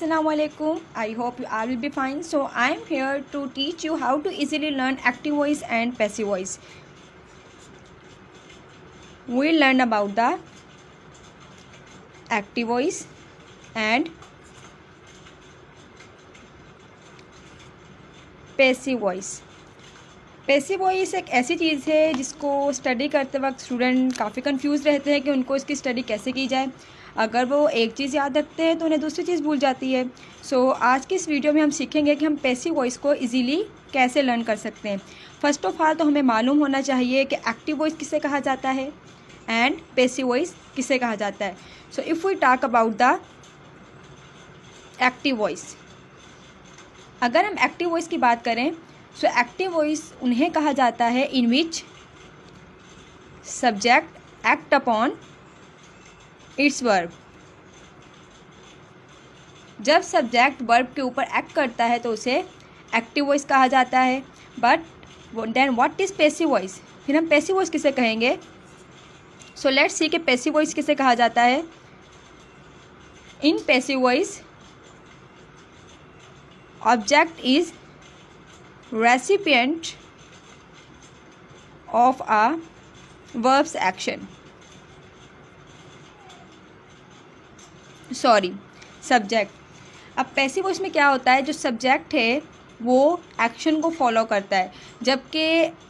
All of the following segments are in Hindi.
Assalamu alaikum. I hope you all will be fine. So I am here to teach you how to easily learn active voice and passive voice. We'll learn about the active voice and passive voice. Passive voice एक ऐसी चीज़ है जिसको स्टडी करते वक्त स्टूडेंट काफ़ी कंफ्यूज रहते हैं कि उनको इसकी स्टडी कैसे की जाए। अगर वो एक चीज़ याद रखते हैं तो उन्हें दूसरी चीज़ भूल जाती है। सो आज की इस वीडियो में हम सीखेंगे कि हम पैसिव वॉइस को इजीली कैसे लर्न कर सकते हैं। फर्स्ट ऑफ ऑल तो हमें मालूम होना चाहिए कि एक्टिव वॉइस किसे कहा जाता है एंड पैसिव वॉइस किसे कहा जाता है। So if we talk about the active voice, अगर हम एक्टिव वॉइस की बात करें सो एक्टिव वॉइस उन्हें कहा जाता है in which subject act upon its verb. जब सब्जेक्ट वर्ब के ऊपर एक्ट करता है तो उसे एक्टिव वॉइस कहा जाता है। But then what is passive voice, फिर हम पैसिव वॉइस किसे कहेंगे। सो लेट्स सी कि पैसिव वॉइस किसे कहा जाता है। In passive voice object is recipient of a verb's action, subject. अब पैसिव वॉइस में क्या होता है, जो सब्जेक्ट है वो एक्शन को फॉलो करता है, जबकि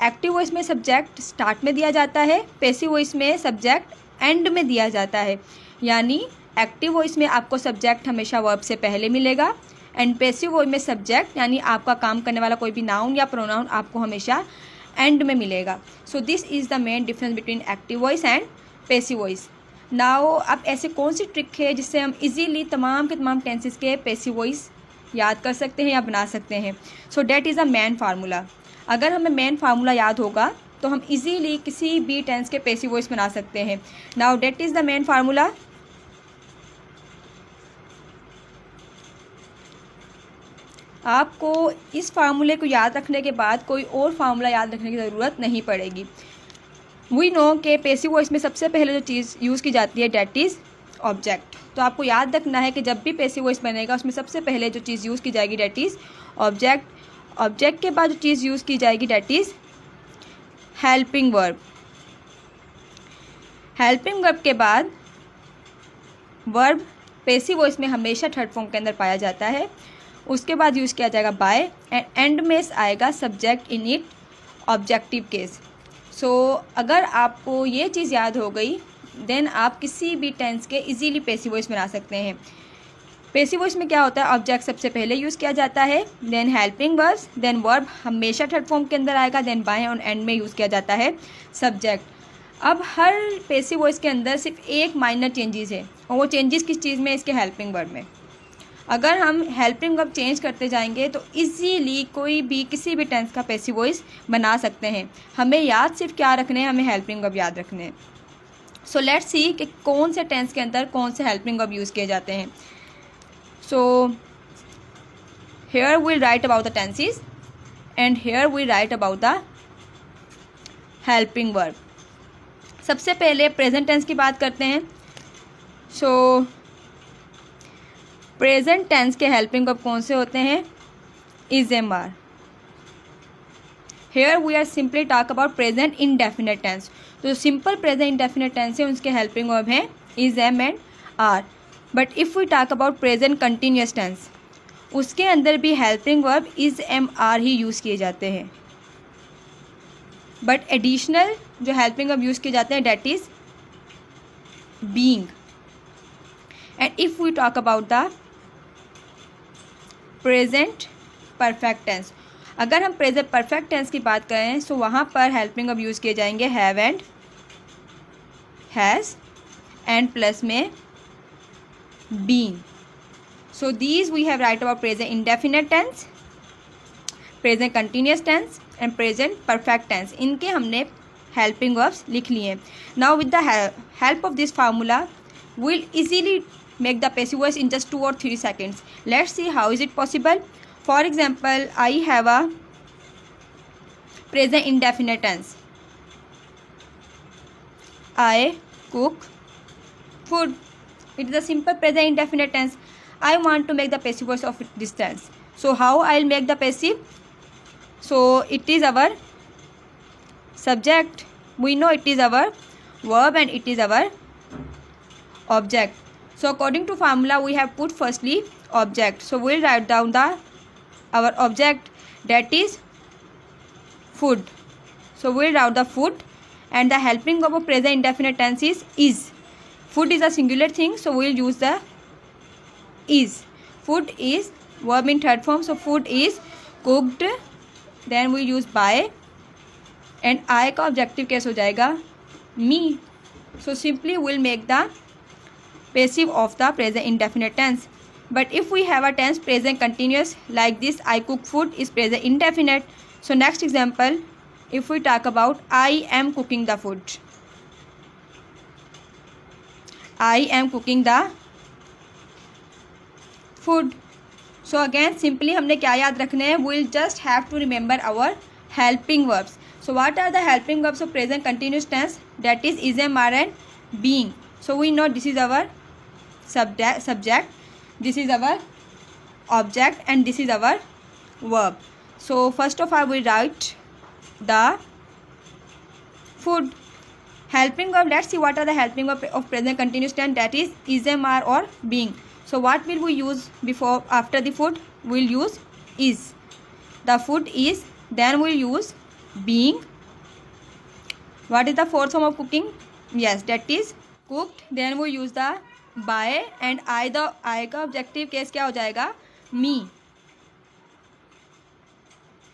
एक्टिव वॉइस में सब्जेक्ट स्टार्ट में दिया जाता है, पैसिव वॉइस में सब्जेक्ट एंड में दिया जाता है। यानी एक्टिव वॉइस में आपको सब्जेक्ट हमेशा वर्ब से पहले मिलेगा एंड पैसिव वॉइस में सब्जेक्ट यानी आपका काम करने वाला कोई भी नाउन या प्रोनाउन आपको हमेशा एंड में मिलेगा। So this is the main difference between active voice and passive voice. Now अब ऐसे कौन सी ट्रिक है जिससे हम इजीली तमाम के तमाम टेंसेस के पैसिव वॉइस याद कर सकते हैं या बना सकते हैं। So that is a main formula. अगर हमें मेन फार्मूला याद होगा तो हम इजीली किसी भी टेंस के पैसिव वॉइस बना सकते हैं। Now that is the main formula. आपको इस फार्मूले को याद रखने के बाद कोई और फार्मूला याद रखने की ज़रूरत नहीं पड़ेगी। वी नो कि पैसिव वॉइस में सबसे पहले जो चीज़ यूज़ की जाती है डैट इज़ ऑब्जेक्ट। तो आपको याद रखना है कि जब भी पैसिव वॉइस बनेगा उसमें सबसे पहले जो चीज़ यूज़ की जाएगी डैट इज़ ऑब्जेक्ट। ऑब्जेक्ट के बाद जो चीज़ यूज़ की जाएगी that is helping verb. Helping verb के बाद वर्ब पैसिव वॉइस में हमेशा थर्ड फॉर्म के अंदर पाया जाता है। उसके बाद यूज़ किया जाएगा बाय एंड एंड में आएगा subject in it objective case. So अगर आपको ये चीज़ याद हो गई देन आप किसी भी टेंस के इजीली पैसिव वॉइस बना सकते हैं। पैसिव वॉइस में क्या होता है, ऑब्जेक्ट सबसे पहले यूज़ किया जाता है, then helping verbs, then verb हमेशा थर्ड फॉर्म के अंदर आएगा, देन बाय और एंड में यूज़ किया जाता है सब्जेक्ट। अब हर पैसिव वॉइस के अंदर सिर्फ एक माइनर चेंजेस है और वो चेंजेस किस चीज़ में, इसके हेल्पिंग वर्ब में। अगर हम हेल्पिंग वर्ब चेंज करते जाएंगे तो इजीली कोई भी किसी भी टेंस का पैसिव वॉइस बना सकते हैं। हमें याद सिर्फ क्या रखने हैं, हमें हेल्पिंग वर्ब याद रखने हैं। सो लेट्स सी कि कौन से टेंस के अंदर कौन से हेल्पिंग वर्ब यूज़ किए जाते हैं। So here we write about the tenses and here we write about the helping verb. सबसे पहले प्रेजेंट टेंस की बात करते हैं। सो प्रेजेंट टेंस के हेल्पिंग वर्ब कौन से होते हैं, is am are. Here we are simply talk about present indefinite tense. तो सिंपल प्रेजेंट इंडेफिनिट टेंस है उसके हेल्पिंग वर्ब हैं is am and are. But if we talk about present continuous tense उसके अंदर भी helping verb is am are ही यूज़ किए जाते हैं। बट एडिशनल जो हेल्पिंग वर्ब यूज़ किए जाते हैं that is being. And if we talk about the present perfect tense, अगर हम प्रेजेंट परफेक्ट टेंस की बात करें तो वहाँ पर हेल्पिंग वर्ब यूज़ किए जाएंगे have and has and plus में being. So these we have write about present indefinite tense, present continuous tense and present perfect tense. इनके हमने हेल्पिंग वर्ब्स लिख लिए। Now with the help of this formula we'll easily make the passive voice in just 2 or 3 seconds. Let's see how is it possible. For example, I have a present indefinite tense. I cook food. It is a simple present indefinite tense. I want to make the passive voice of this tense. So how I'll make the passive? So it is our subject. We know it is our verb and it is our object. So according to formula, we have put firstly object. So we'll write down our object, that is food. So we'll write the food, and the helping verb of present indefinite tense is. Food is a singular thing, so we'll use the is. Food is verb in third form, so food is cooked. Then we use by, and I का ऑब्जेक्टिव केस हो जाएगा me. So simply we'll make the passive of the present indefinite tense. But if we have a tense present continuous like this, I cook food is present indefinite. So next example, if we talk about I am cooking the food. I am cooking the food. So again simply हमने क्या याद रखने हैं? We'll just have to remember our helping verbs. So what are the helping verbs of present continuous tense? That is am, are and being. So we know this is our subject, this is our object, and this is our verb. So first of all we write the food. Helping verb, let's see what are the helping verb of present continuous tense. That is am, are or being. So what will we use before after the food? We'll use is. The food is, then we'll use being. What is the fourth form of cooking? Yes, that is cooked. Then we use the by, and I का ऑब्जेक्टिव केस क्या हो जाएगा? Me.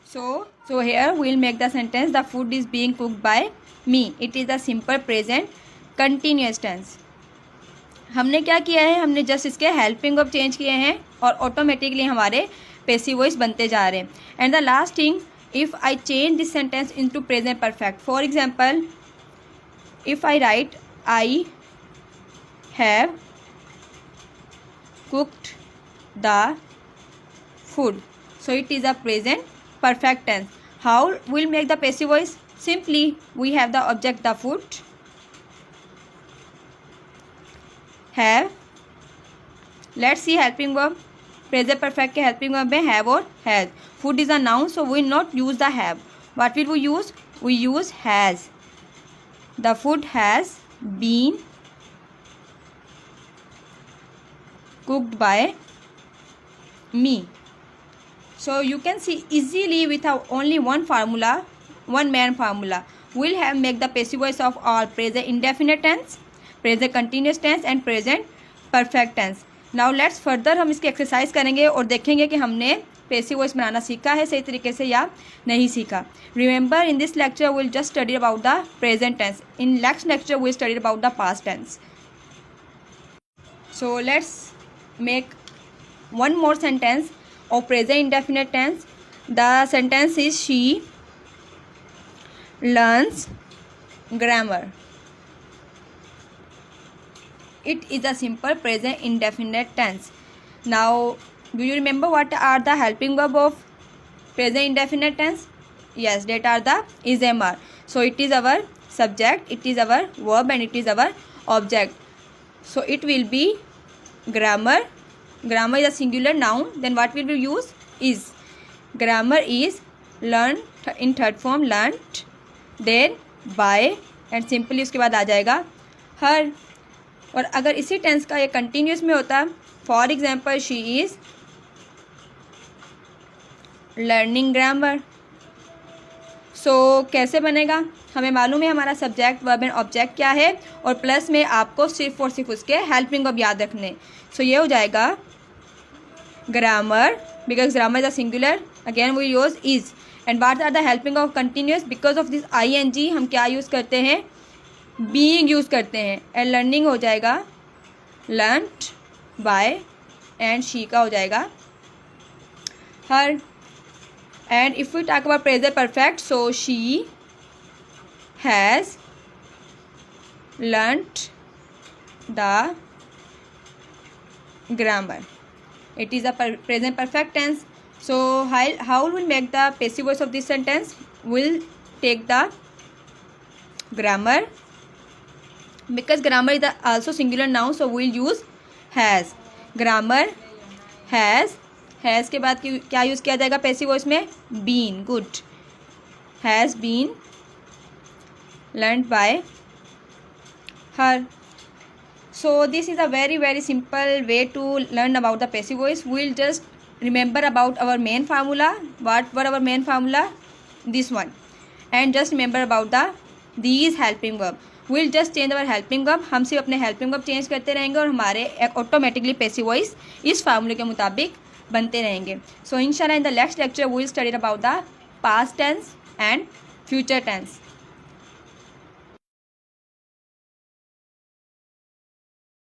So here we'll make the sentence, the food is being cooked by me. It is a simple present continuous tense. हमने क्या किया है? हमने जस्ट इसके हेल्पिंग वर्ब चेंज किए हैं और ऑटोमेटिकली हमारे पैसिव वॉइस बनते जा रहे हैं. And the last thing, if I change this sentence into present perfect. For example, if I write I have cooked the food, so it is a present perfect tense. How we'll make the passive voice? Simply we have the object the food, have. Let's see helping verb. Present perfect के हेल्पिंग वर्ब में हैव और has. Food is a noun, so we not use the have. What will we use? We use has. The food has been cooked by me. So you can see easily with only one formula, one man formula, we'll have make the passive voice of all present indefinite tense, present continuous tense and present perfect tense. Now let's further हम इसकी एक्सरसाइज करेंगे और देखेंगे कि हमने पेसिव वॉइस बनाना सीखा है सही तरीके से या नहीं सीखा. Remember in this lecture will just study about the present tense. In next lecture will study about the past tense. So let's make one more sentence of present indefinite tense. The sentence is she learns grammar. It is a simple present indefinite tense. Now do you remember what are the helping verb of present indefinite tense? Yes, that are the is, am, are. So it is our subject, it is our verb and it is our object. So it will be grammar. Grammar is a singular noun. Then what will we use? Is. Grammar is learned in third form, learnt. Then by and simply उसके बाद आ जाएगा her. और अगर इसी टेंस का ये कंटिन्यूस में होता, for example she is learning grammar. So कैसे बनेगा? हमें मालूम है हमारा सब्जेक्ट वर्ब एंड ऑब्जेक्ट क्या है, और प्लस में आपको सिर्फ और सिर्फ उसके हेल्पिंग वर्ब याद रखने. सो ये हो जाएगा grammar, because grammar is a singular. Again we use is. And what are the helping of continuous? Because of this ING हम क्या यूज़ करते हैं? बीइंग यूज़ करते हैं. एंड लर्निंग हो जाएगा लर्नड बाय, एंड शी का हो जाएगा her. And if we talk about present perfect, so she has learned the grammar. It is a present perfect tense. So how will make the passive voice of this sentence? We'll take the grammar, because grammar is also singular noun, so we'll use has. Grammar has के बाद क्या यूज़ किया जाएगा पैसिव वॉइस में? Been. Good. Has been learned by her. So this is a very simple way to learn about the passive voice. We'll just remember about our main formula. What were our main formula? This one. And just remember about these helping verb. We'll just change our helping verb. हम सिर्फ अपने helping verb चेंज करते रहेंगे और हमारे ऑटोमेटिकली passive voice इस फार्मूले के मुताबिक बनते रहेंगे. So inshallah in the next lecture we will study about the past tense and future tense.